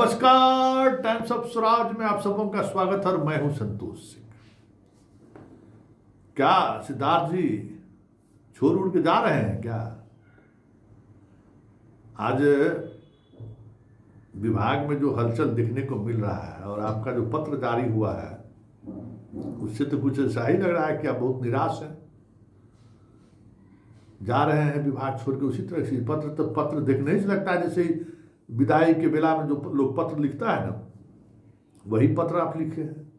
नमस्कार, times of Swaraj में आप सबों का स्वागत है और मैं हूं संतोष सिंह। क्या सिद्धार्थ जी छोड़ उड़ के जा रहे हैं क्या? आज विभाग में जो हलचल देखने को मिल रहा है और आपका जो पत्र जारी हुआ है उससे तो कुछ ऐसा ही लग रहा है कि आप बहुत निराश हैं। जा रहे हैं विभाग छोड़ के, उसी तरह से पत्र देखने ही से लगता है जैसे विदाई के बेला में जो लोग पत्र लिखता है ना, वही पत्र आप लिखे हैं।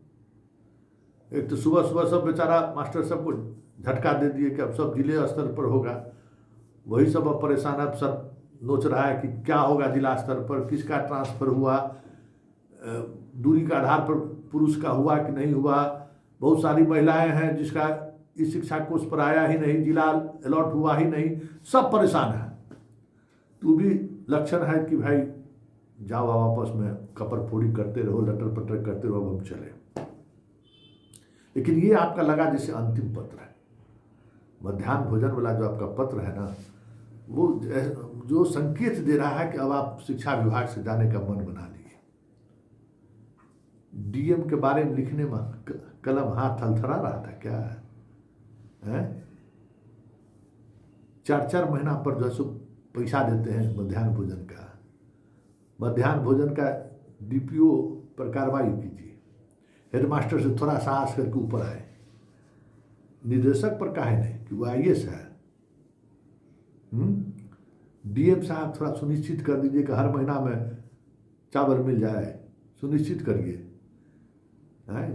एक तो सुबह सुबह सब बेचारा मास्टर सबको झटका दे दिए कि अब सब जिले स्तर पर होगा, वही सब अब परेशान है। अब सर नोच रहा है कि क्या होगा जिला स्तर पर, किसका ट्रांसफर हुआ, दूरी का आधार पर पुरुष का हुआ कि नहीं हुआ। बहुत सारी महिलाएं हैं जिसका इस शिक्षा कोर्स पर आया ही नहीं, जिला अलॉट हुआ ही नहीं, सब परेशान है। तो भी लक्षण है कि भाई जाओ वापस में कपर फोड़ी करते रहो, लटर पटर करते रहो, अब हम चले। लेकिन ये आपका लगा जैसे अंतिम पत्र है। मध्याह्न भोजन वाला जो आपका पत्र है ना, वो जो संकेत दे रहा है कि अब आप शिक्षा विभाग से जाने का मन बना लिए। डीएम के बारे में लिखने में कलम हाथ थरथरा रहा था क्या है? 4-4 महीना पर जो है सो पैसा देते हैं मध्याह्न भोजन का। मध्याह्न भोजन का डीपीओ पर कार्रवाई कीजिए, हेडमास्टर से थोड़ा साहस करके ऊपर आए, निदेशक पर काहे नहीं कि वो आईएएस है। डीएम साहब थोड़ा सुनिश्चित कर दीजिए कि हर महीना में चावल मिल जाए, सुनिश्चित करिए।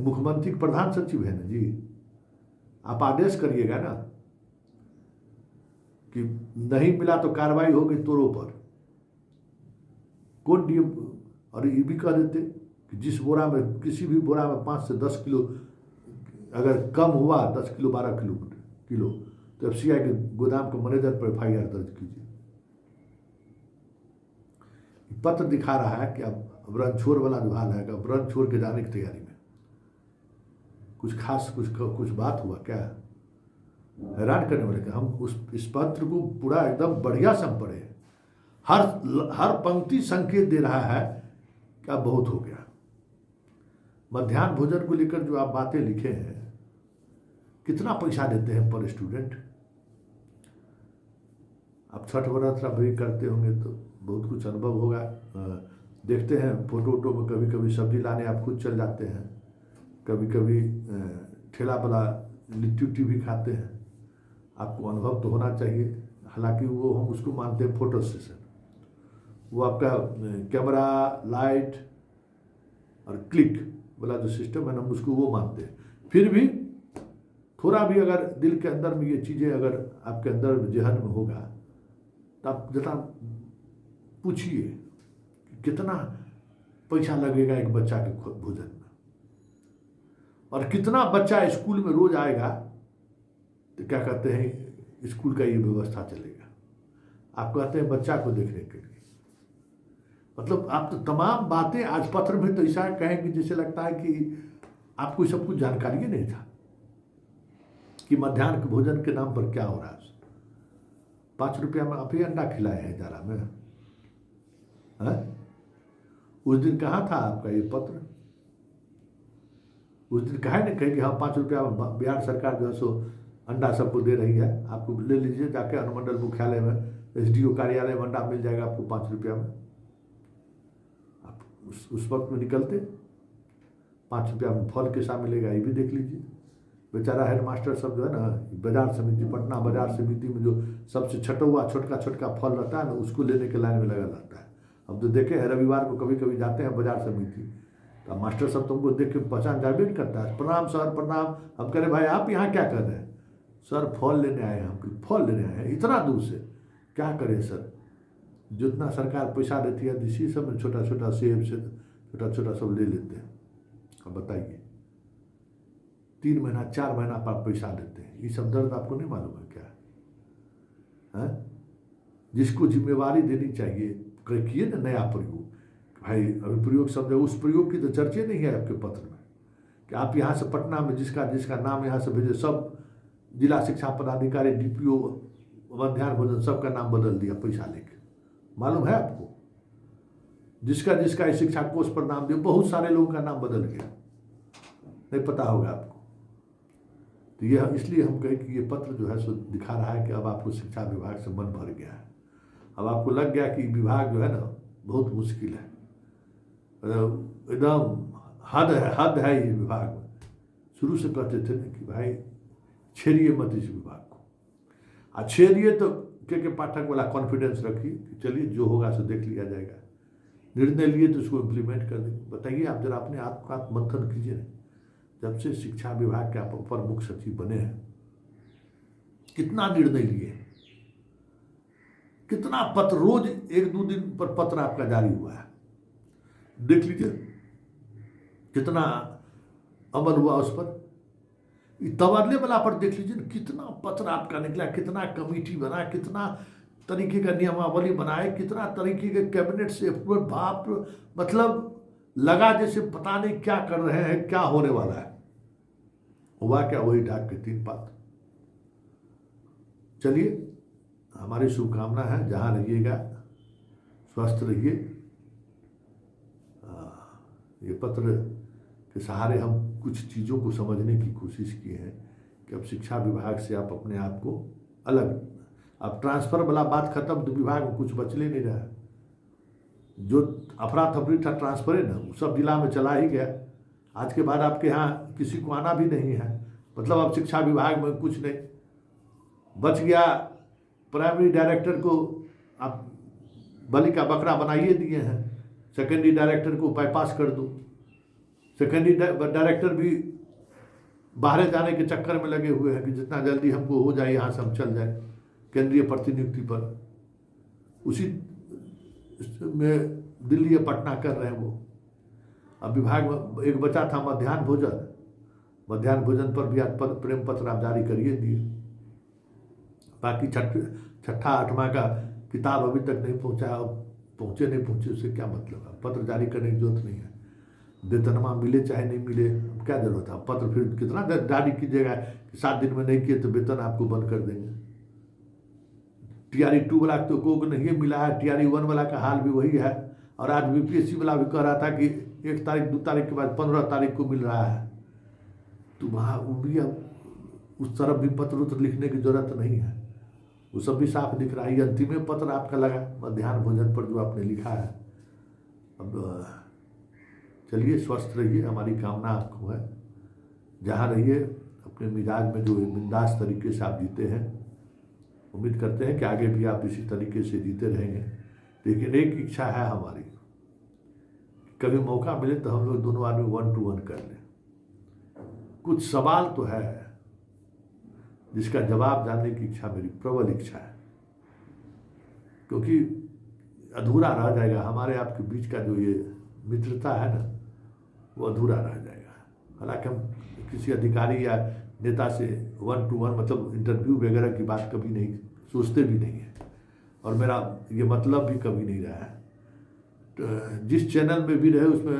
मुख्यमंत्री के प्रधान सचिव है ना जी, आप आदेश करिएगा ना कि नहीं मिला तो कार्रवाई होगी तोड़ों पर। कौन डीएम? और ये भी कह देते कि जिस बोरा में, किसी भी बोरा में 5 से 10 किलो अगर कम हुआ, 10 किलो 12 किलो तो एफसीआई के गोदाम के मैनेजर पर एफआईआर दर्ज कीजिए। पत्र दिखा रहा है कि अब रणछोड़ वाला जो हाल है, अब रणछोड़ के जाने की तैयारी में कुछ खास कुछ बात हुआ क्या? हैरान करने वाले कि हम इस पत्र को पूरा एकदम बढ़िया से हम पढ़े, हर पंक्ति संकेत दे रहा है कि अब बहुत हो गया। मध्याह्न भोजन को लेकर जो आप बातें लिखे हैं, कितना पैसा देते हैं पर स्टूडेंट? आप छठ व्रत भी करते होंगे तो बहुत कुछ अनुभव होगा। देखते हैं फोटो में, कभी कभी सब्जी लाने आप खुद चल जाते हैं, कभी कभी ठेला वाला लिट्टी उट्टी भी खाते हैं। आपको अनुभव तो होना चाहिए। हालांकि वो हम उसको मानते हैं फोटो सेशन, वो आपका कैमरा, लाइट और क्लिक वाला जो सिस्टम है ना, हम उसको वो मानते हैं। फिर भी थोड़ा भी अगर दिल के अंदर में ये चीज़ें अगर आपके अंदर जहन में होगा तो आप जरा पूछिए कि कितना पैसा लगेगा एक बच्चा के भोजन में, और कितना बच्चा स्कूल में रोज आएगा तो क्या कहते हैं स्कूल का ये व्यवस्था चलेगा। आप कहते हैं बच्चा को देखने के लिए, मतलब आप तो तमाम बातें आज पत्र में तो ऐसा कहें कि जैसे लगता है कि आपको सब कुछ जानकारी ही नहीं था कि मध्याह्न के भोजन के नाम पर क्या हो रहा है। 5 रुपया में आप ही अंडा खिलाए हैं जारा में है? उस दिन कहाँ था आपका ये पत्र? उस दिन कहा नहीं कहे कि हाँ 5 रुपया में बिहार सरकार जो है सो अंडा सबको दे रही है, आपको ले लीजिए जाके अनुमंडल मुख्यालय में, एसडीओ कार्यालय में अंडा मिल जाएगा आपको 5 रुपया में। आप उस वक्त में निकलते, 5 रुपया में फल कैसा मिलेगा ये भी देख लीजिए। बेचारा हेडमास्टर सब जो है ना, बाजार समिति, पटना बाजार समिति में जो सबसे छटुआ छोटका फल रहता है ना, उसको लेने के लाइन में लगा रहता है। अब तो देखे हैं रविवार को कभी कभी जाते हैं बाजार समिति, तो मास्टर सब तुमको देख के पहचान जाबे नहीं करता है। प्रणाम सर, प्रणाम। हम कह रहे भाई आप यहाँ क्या कर रहे हैं? सर फल लेने आए हैं। हम फल लेने आए हैं इतना दूर से? क्या करें सर, जितना सरकार पैसा देती है इसी सब में छोटा छोटा सेब से छोटा सब ले लेते हैं। अब बताइए 3 महीना 4 महीना पर पैसा देते हैं, ये सब दर्द आपको नहीं मालूम है क्या है? जिसको जिम्मेवारी देनी चाहिए किए ना नया प्रयोग। भाई अभी प्रयोग शब्द है, उस प्रयोग की तो चर्चे नहीं है आपके पत्र में कि आप यहाँ से पटना में जिसका नाम यहाँ से भेजे, सब जिला शिक्षा पदाधिकारी, डीपीओ, मध्याह्न भोजन सबका नाम बदल दिया पैसा लेके। मालूम है आपको? जिसका जिसका इस शिक्षा कोष पर नाम दिया, बहुत सारे लोगों का नाम बदल गया, नहीं पता होगा आपको। तो यह इसलिए हम कहें कि ये पत्र जो है सो दिखा रहा है कि अब आपको शिक्षा विभाग से मन भर गया है। अब आपको लग गया कि विभाग जो है ना बहुत मुश्किल है, एकदम हद है ये विभाग में। शुरू से कहते थे ना कि भाई छेड़िए मत इस विभाग को, छेड़िए तो के पाठक वाला कॉन्फिडेंस रखिए कि चलिए जो होगा सो देख लिया जाएगा, निर्णय लिए तो उसको इम्प्लीमेंट कर देंगे। बताइए आप जरा अपने आत्ममंथन कीजिए, जब से शिक्षा विभाग के आप अपर मुख्य सचिव बने हैं कितना निर्णय लिए, कितना पत्र, रोज 1-2 दिन पर पत्र आपका जारी हुआ है, देख लीजिए कितना अमल हुआ उस पर। तबादले वाला पर देख लीजिए कितना पत्र आपका निकला, कितना कमेटी बना, कितना तरीके का नियमावली बनाए, कितना तरीके के कैबिनेट से बाप, मतलब लगा जैसे पता नहीं क्या कर रहे हैं, क्या होने वाला है। हुआ क्या? वही ढाक के 3 पात। चलिए हमारी शुभकामना है, जहाँ रहिएगा स्वस्थ रहिए। ये पत्र के सहारे हम कुछ चीज़ों को समझने की कोशिश किए हैं कि अब शिक्षा विभाग से आप अपने आप को अलग, अब ट्रांसफ़र वाला बात खत्म, तो विभाग में कुछ बचले नहीं रहा। जो अफरा तफरी था ट्रांसफ़र है ना, वो सब जिला में चला ही गया। आज के बाद आपके यहाँ किसी को आना भी नहीं है, मतलब अब शिक्षा विभाग में कुछ नहीं बच गया। प्राइमरी डायरेक्टर को आप बलि का बकरा बनाइए दिए हैं, सेकेंडरी डायरेक्टर को बाईपास कर दो। सेकेंडरी डायरेक्टर भी बाहर जाने के चक्कर में लगे हुए हैं कि जितना जल्दी हमको हो जाए यहाँ से हम चल जाए केंद्रीय प्रतिनियुक्ति पर। उसी में दिल्ली या पटना कर रहे हैं वो। अब विभाग में एक बचा था मध्याह्न भोजन पर भी आज प्रेम पत्र आप जारी करिए दिए। बाकी छठा 8वां का किताब अभी तक नहीं पहुंचा, अब पहुंचे नहीं पहुंचे उससे क्या मतलब है। पत्र जारी करने की जरूरत नहीं है, वेतनमा मिले चाहे नहीं मिले, अब क्या जरूरत है। पत्र फिर कितना जारी कीजिएगा कि 7 दिन में नहीं किए तो वेतन आपको बंद कर देंगे। TRE 2 वाला तो को नहीं मिला है, TRE 1 वाला का हाल भी वही है। और आज BPSC वाला भी कह रहा था कि 1 तारीख 2 तारीख के बाद 15 तारीख को मिल रहा है। तो वहाँ वो भी अब उस तरफ भी पत्र उत्र लिखने की जरूरत नहीं है, वो सब भी साफ दिख रहा है। अंतिम पत्र आपका लगा मध्याह्न भोजन पर जो आपने लिखा है। अब चलिए स्वस्थ रहिए, हमारी कामना आपको है। जहाँ रहिए अपने मिजाज में जो बिंदास तरीके से आप जीते हैं, उम्मीद करते हैं कि आगे भी आप इसी तरीके से जीते रहेंगे। लेकिन एक इच्छा है हमारी, कभी मौका मिले तो हम लोग दोनों आदमी 1 to 1 कर लें। कुछ सवाल तो है जिसका जवाब जानने की इच्छा, मेरी प्रबल इच्छा है, क्योंकि अधूरा रह जाएगा। हमारे आपके बीच का जो ये मित्रता है ना, वो अधूरा रह जाएगा। हालांकि हम किसी अधिकारी या नेता से 1 to 1 मतलब इंटरव्यू वगैरह की बात कभी नहीं सोचते भी नहीं है, और मेरा ये मतलब भी कभी नहीं रहा है। तो जिस चैनल में भी रहे उसमें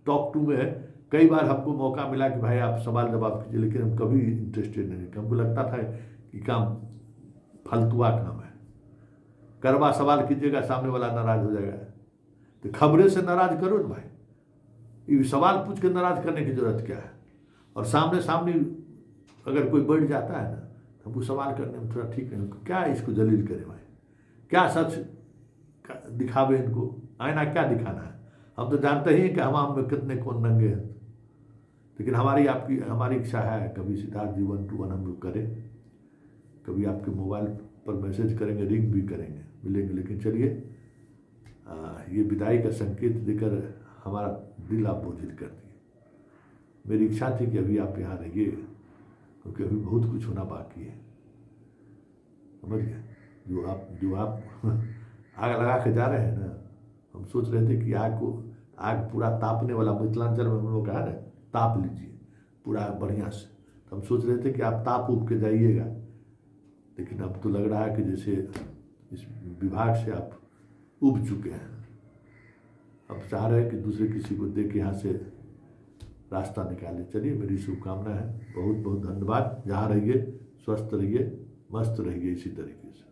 टॉक 2 में कई बार हमको मौका मिला कि भाई आप सवाल जवाब कीजिए, लेकिन हम कभी इंटरेस्टेड नहीं थे। हमको लगता था कि काम फालतुआ काम है, करवा सवाल कीजिएगा सामने वाला नाराज हो जाएगा। तो खबरें से नाराज करो ना भाई, ये सवाल पूछ के नाराज करने की जरूरत क्या है। और सामने अगर कोई बढ़ जाता है ना, हमको सवाल करने में थोड़ा ठीक नहीं, क्या इसको जलील करे भाई, क्या सच दिखावे इनको, आईना क्या दिखाना है। हम तो जानते ही हैं कि हम में कितने कौन नंगे हैं। लेकिन हमारी इच्छा है कभी सिद्धार्थ जी 1 to 1 हम लोग करें, कभी आपके मोबाइल पर मैसेज करेंगे, रिंग भी करेंगे, मिलेंगे। लेकिन चलिए ये विदाई का संकेत देकर हमारा दिल आप बोझिल कर दिए। मेरी इच्छा थी कि अभी आप यहाँ रहिए, क्योंकि अभी बहुत कुछ होना बाकी है, समझ गए। जो आप आग लगा के जा रहे हैं ना, हम सोच रहे थे कि आग पूरा तापने वाला, मिथिलांचल में हम लोग कहा ना ताप लीजिए पूरा बढ़िया से। तो हम सोच रहे थे कि आप ताप उप के जाइएगा, लेकिन अब तो लग रहा है कि जैसे इस विभाग से आप उब चुके हैं। अब चाह रहे हैं कि दूसरे किसी को दे के यहाँ से रास्ता निकाले। चलिए मेरी शुभकामना है, बहुत बहुत धन्यवाद। जहाँ रहिए स्वस्थ रहिए, मस्त रहिए इसी तरीके से।